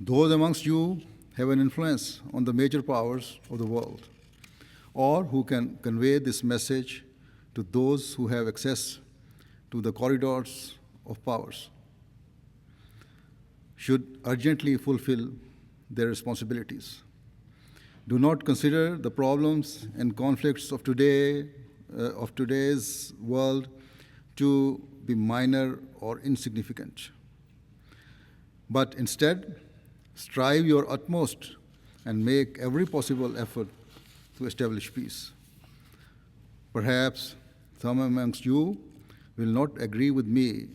Those amongst you have an influence on the major powers of the world, or who can convey this message to those who have access to the corridors of powers, should urgently fulfill their responsibilities. Do not consider the problems and conflicts of today's world to be minor or insignificant, but instead strive your utmost and make every possible effort to establish peace. Perhaps some amongst you will not agree with me,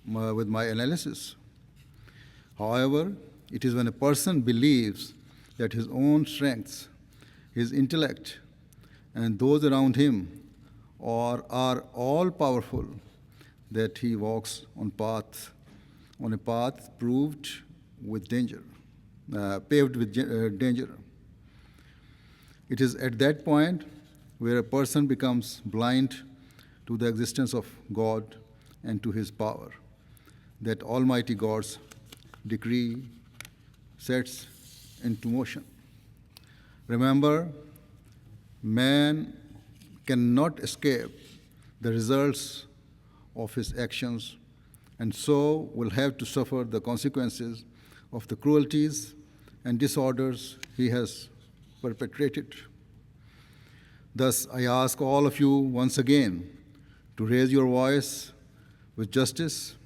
with my analysis. However, it is when a person believes that his own strengths, his intellect, and those around him are all powerful that he walks on a path paved with danger. It is at that point where a person becomes blind to the existence of God and to his power, that Almighty God's decree sets into motion. Remember, man cannot escape the results of his actions, and so will have to suffer the consequences of the cruelties and disorders he has perpetrated. Thus, I ask all of you once again to raise your voice with justice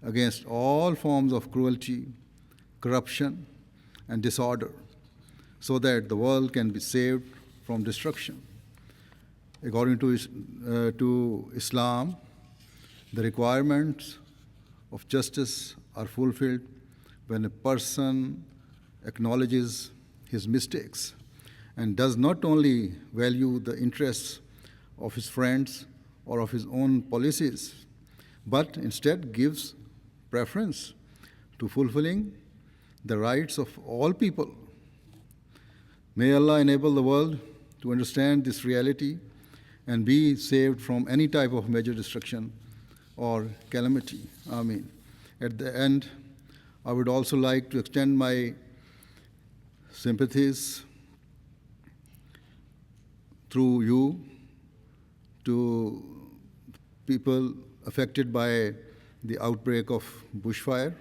against all forms of cruelty, corruption, and disorder, so that the world can be saved from destruction. According to Islam, the requirements of justice are fulfilled when a person acknowledges his mistakes and does not only value the interests of his friends or of his own policies, but instead gives preference to fulfilling the rights of all people. May Allah enable the world to understand this reality and be saved from any type of major destruction or calamity. Ameen. At the end, I would also like to extend my sympathies through you to people affected by the outbreak of bushfire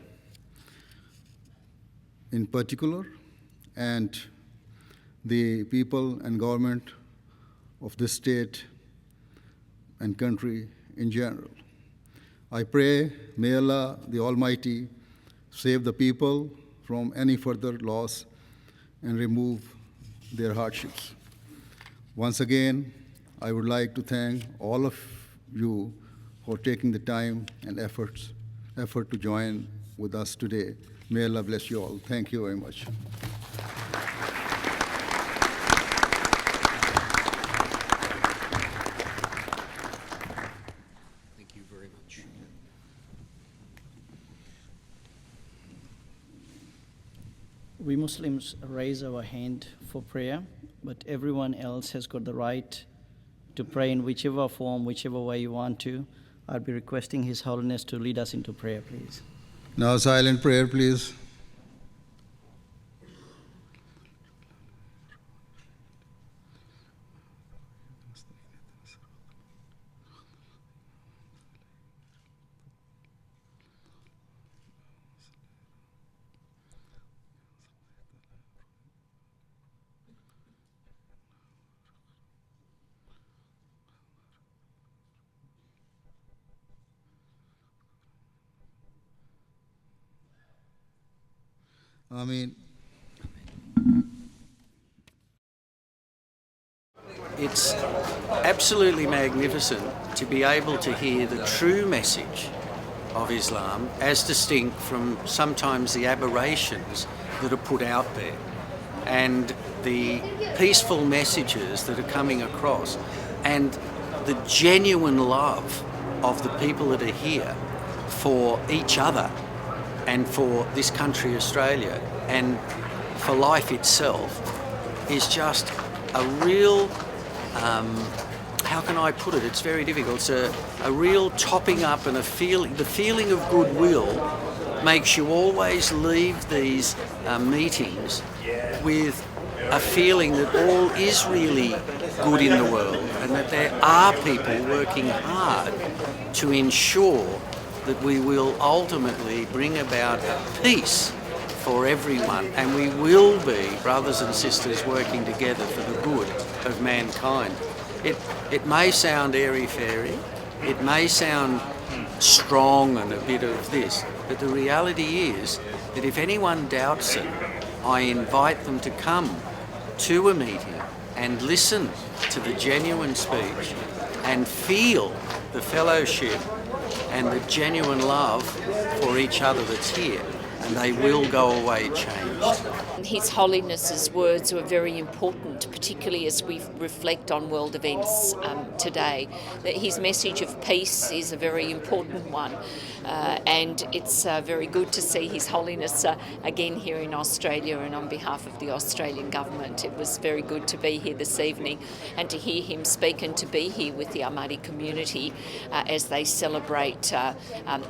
in particular, and the people and government of this state and country in general. I pray, may Allah the Almighty save the people from any further loss and remove their hardships. Once again, I would like to thank all of you for taking the time and effort to join with us today. May Allah bless you all. Thank you very much. Thank you very much. We Muslims raise our hand for prayer, but everyone else has got the right to pray in whichever form, whichever way you want to. I'll be requesting His Holiness to lead us into prayer, please. Now silent prayer, please. Ameen. It's absolutely magnificent to be able to hear the true message of Islam as distinct from sometimes the aberrations that are put out there and the peaceful messages that are coming across and the genuine love of the people that are here for each other and for this country, Australia, and for life itself is just a real, how can I put it? It's very difficult. It's a real topping up and the feeling of goodwill makes you always leave these meetings with a feeling that all is really good in the world and that there are people working hard to ensure that we will ultimately bring about peace for everyone, and we will be brothers and sisters working together for the good of mankind. It may sound airy-fairy, it may sound strong and a bit of this, but the reality is that if anyone doubts it, I invite them to come to a meeting and listen to the genuine speech and feel the fellowship and the genuine love for each other that's here, and they will go away changed. His Holiness's words were very important, particularly as we reflect on world events today. That his message of peace is a very important one, and it's very good to see His Holiness again here in Australia, and on behalf of the Australian government. It was very good to be here this evening and to hear him speak and to be here with the Ahmadi community as they celebrate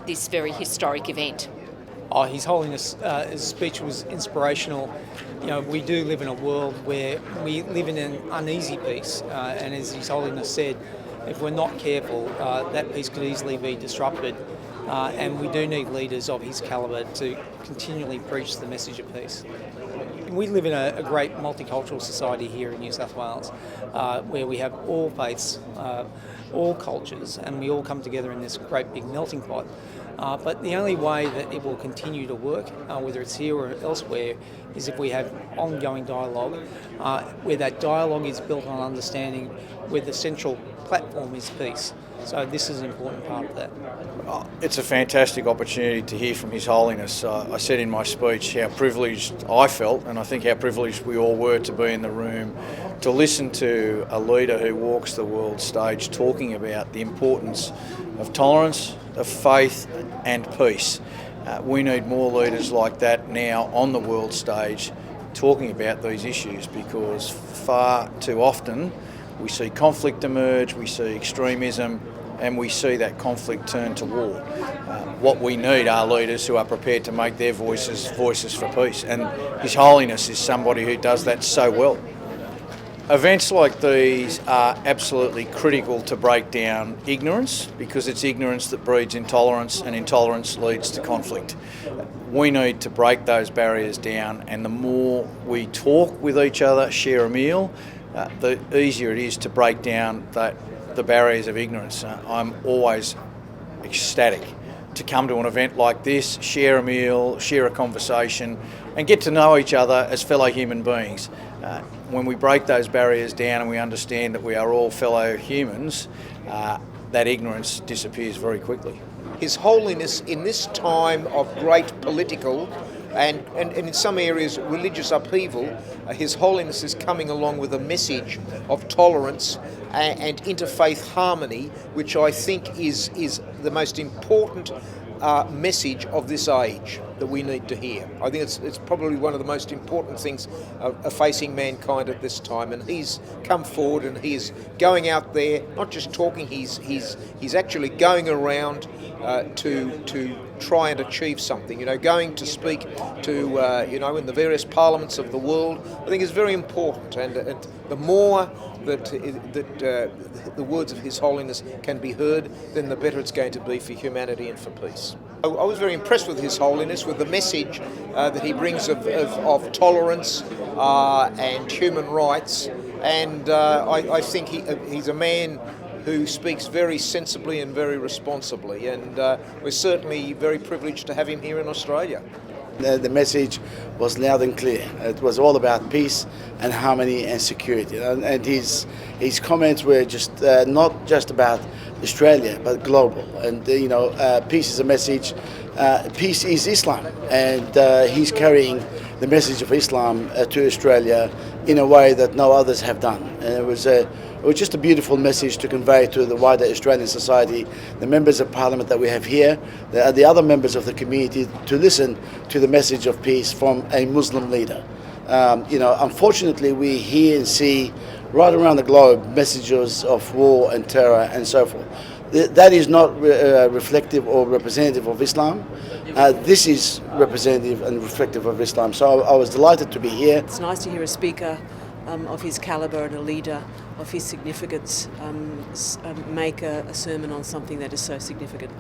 this very historic event. His Holiness' speech was inspirational. You know, we do live in a world where we live in an uneasy peace, and as His Holiness said, if we're not careful, that peace could easily be disrupted. And we do need leaders of his calibre to continually preach the message of peace. We live in a great multicultural society here in New South Wales, where we have all faiths, all cultures, and we all come together in this great big melting pot. But the only way that it will continue to work, whether it's here or elsewhere, is if we have ongoing dialogue, where that dialogue is built on understanding, where the central platform is peace. So this is an important part of that. It's a fantastic opportunity to hear from His Holiness. I said in my speech how privileged I felt, and I think how privileged we all were to be in the room, to listen to a leader who walks the world stage talking about the importance of tolerance, of faith and peace. We need more leaders like that now on the world stage talking about these issues, because far too often we see conflict emerge, we see extremism, and we see that conflict turn to war. What we need are leaders who are prepared to make their voices for peace, and His Holiness is somebody who does that so well. Events like these are absolutely critical to break down ignorance, because it's ignorance that breeds intolerance, and intolerance leads to conflict. We need to break those barriers down, and the more we talk with each other, share a meal, the easier it is to break down the barriers of ignorance. I'm always ecstatic to come to an event like this, share a meal, share a conversation, and get to know each other as fellow human beings. When we break those barriers down and we understand that we are all fellow humans, that ignorance disappears very quickly. His Holiness, in this time of great political and in some areas religious upheaval, His Holiness is coming along with a message of tolerance and interfaith harmony, which I think is the most important message of this age that we need to hear. I think it's probably one of the most important things facing mankind at this time, and he's come forward and he's going out there, not just talking, he's actually going around to try and achieve something. You know, going to speak to in the various parliaments of the world, I think is very important, and the more that the words of His Holiness can be heard, then the better it's going to be for humanity and for peace. I was very impressed with His Holiness, with the message that he brings of tolerance and human rights, and I think he's a man who speaks very sensibly and very responsibly, and we're certainly very privileged to have him here in Australia. The message was loud and clear. It was all about peace and harmony and security. And his comments were just not just about Australia, but global. And peace is a message. Peace is Islam, and he's carrying the message of Islam to Australia in a way that no others have done. And it was just a beautiful message to convey to the wider Australian society, the members of Parliament that we have here, the other members of the community, to listen to the message of peace from a Muslim leader. Unfortunately, we hear and see right around the globe messages of war and terror and so forth. That is not reflective or representative of Islam. This is representative and reflective of Islam. So I was delighted to be here. It's nice to hear a speaker of his calibre and a leader of his significance make a sermon on something that is so significant.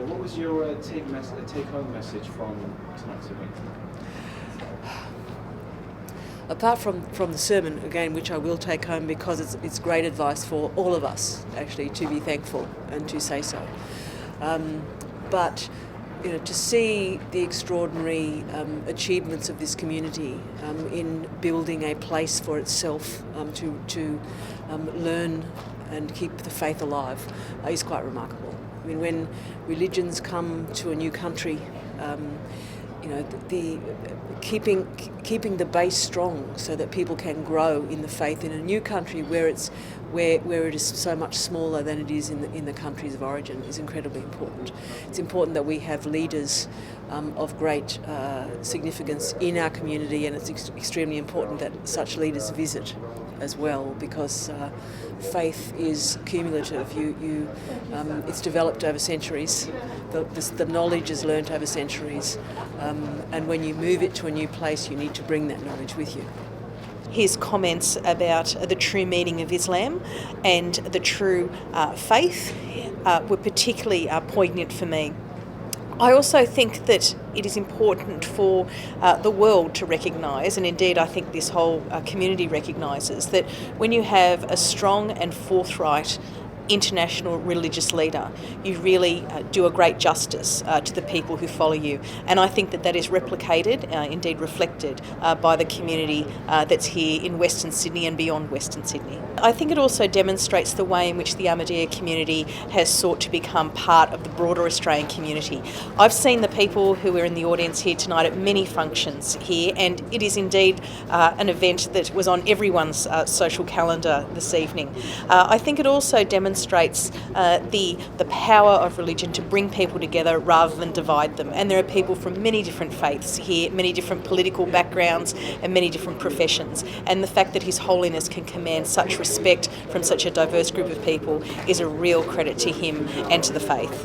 What was your take-home message from tonight's event? Apart from the sermon, again, which I will take home because it's great advice for all of us, actually, to be thankful and to say so. But to see the extraordinary achievements of this community in building a place for itself to learn and keep the faith alive is quite remarkable. I mean, when religions come to a new country, keeping the base strong so that people can grow in the faith in a new country where it is so much smaller than it is in the countries of origin is incredibly important. It's important that we have leaders of great significance in our community, and it's extremely important that such leaders visit as well, because faith is cumulative. It's developed over centuries. The knowledge is learnt over centuries, and when you move it to a new place, you need to bring that knowledge with you. His comments about the true meaning of Islam and the true faith were particularly poignant for me. I also think that it is important for the world to recognise, and indeed I think this whole community recognises, that when you have a strong and forthright international religious leader, you really do a great justice to the people who follow you. And I think that is replicated, indeed reflected, by the community that's here in Western Sydney and beyond Western Sydney. I think it also demonstrates the way in which the Ahmadiyya community has sought to become part of the broader Australian community. I've seen the people who are in the audience here tonight at many functions here, and it is indeed an event that was on everyone's social calendar this evening. I think it also demonstrates the power of religion to bring people together rather than divide them. And there are people from many different faiths here, many different political backgrounds and many different professions. And the fact that His Holiness can command such respect from such a diverse group of people is a real credit to him and to the faith.